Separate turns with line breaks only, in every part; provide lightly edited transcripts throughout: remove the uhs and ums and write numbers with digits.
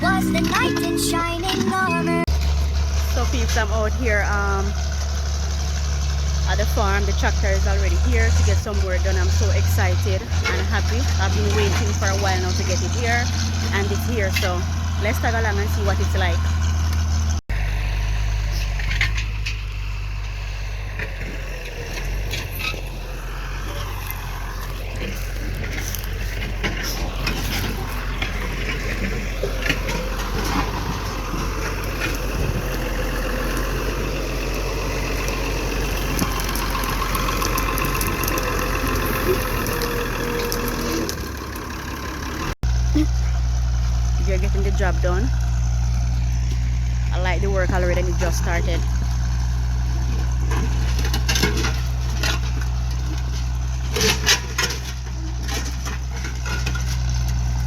Was the knight in shining armor.
So peeps, I'm out here at the farm. The tractor is already here to get some work done. I'm so excited and happy. I've been waiting for a while now to get it here, and it's here. So let's tag along and see what it's like. You're getting the job done. I like the work already, and it just started.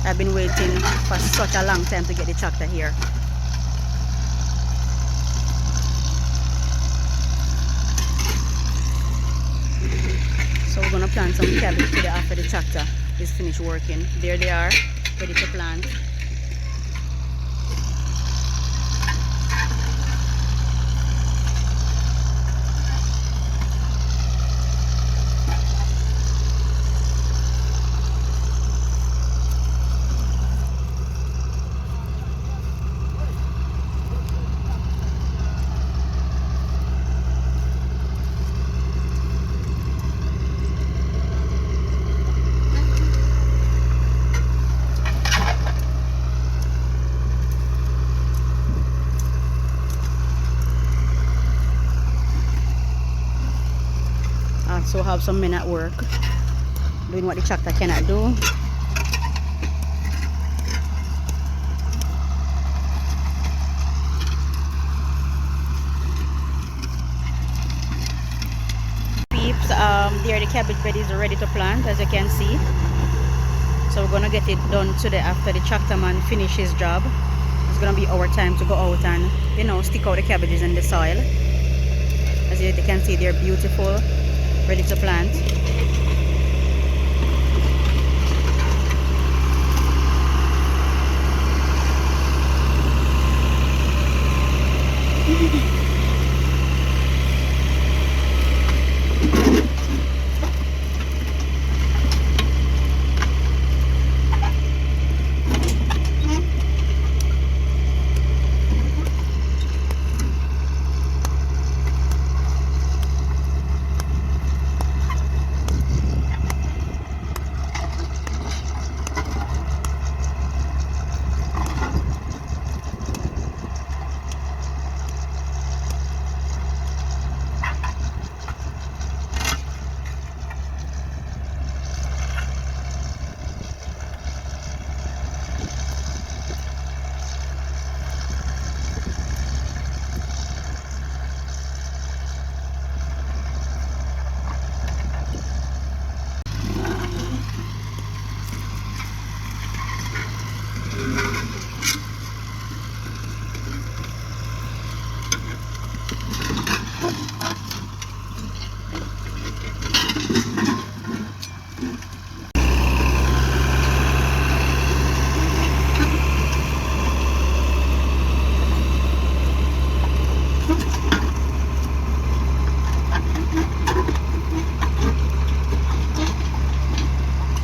I've been waiting for such a long time to get the tractor here. So we're gonna plant some cabbage today after the tractor is finished working. There they are, ready to plant. Also have some men at work doing what the tractor cannot do. Peeps, there the cabbage bed is ready to plant, as you can see. So we're gonna get it done today after the tractor man finish his job. It's gonna be our time to go out and, you know, stick out the cabbages in the soil. As you can see, they're beautiful, ready to plant.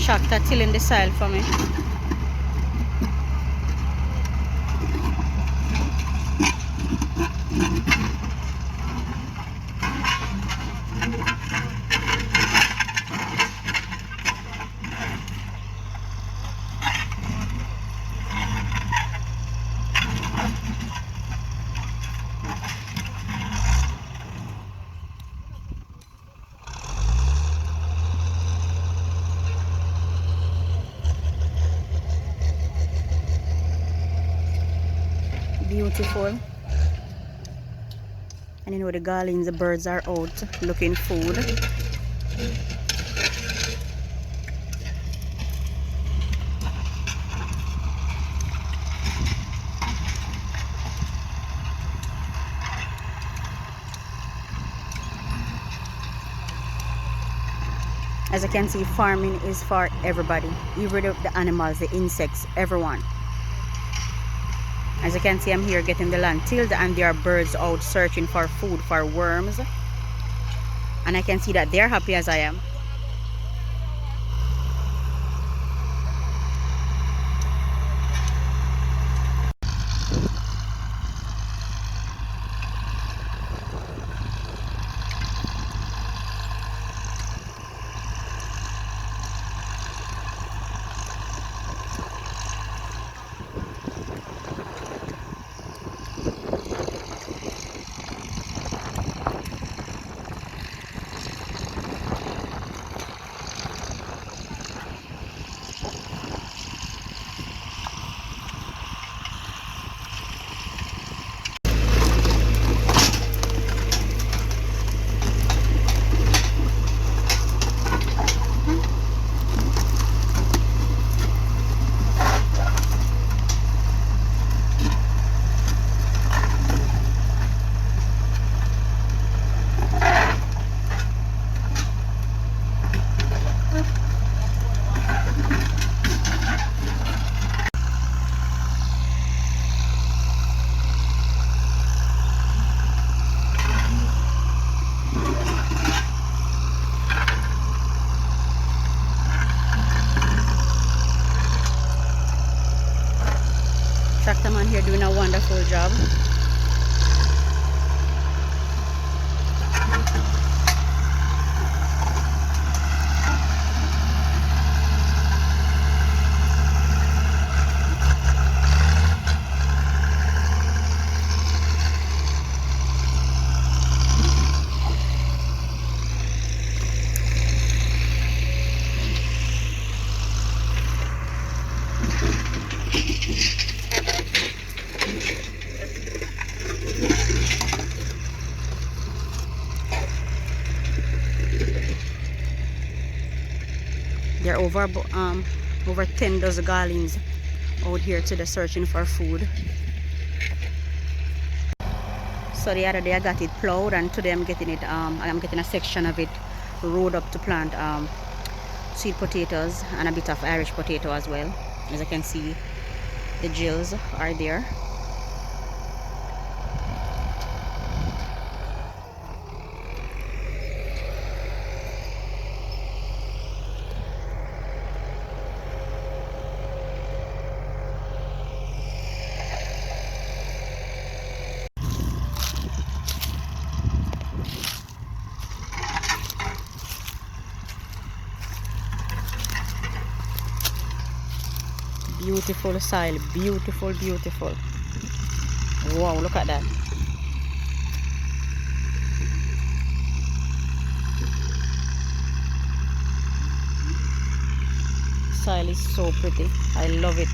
Tractor tilling the soil for me. Beautiful. And you know the garlands, the birds are out looking food. As you can see, farming is for everybody, even the animals, the insects, everyone. As you can see, I'm here getting the land tilled, and there are birds out searching for food, for worms. And I can see that they're happy as I am. Tractor man here doing a wonderful job. There are over 10 dozen garlands out here today searching for food. So the other day I got it plowed, and today I'm getting it I'm getting a section of it rode up to plant sweet potatoes and a bit of Irish potato as well. As you can see, the gills are there. Beautiful soil, beautiful, beautiful. Wow, look at that. Soil is so pretty. I love it.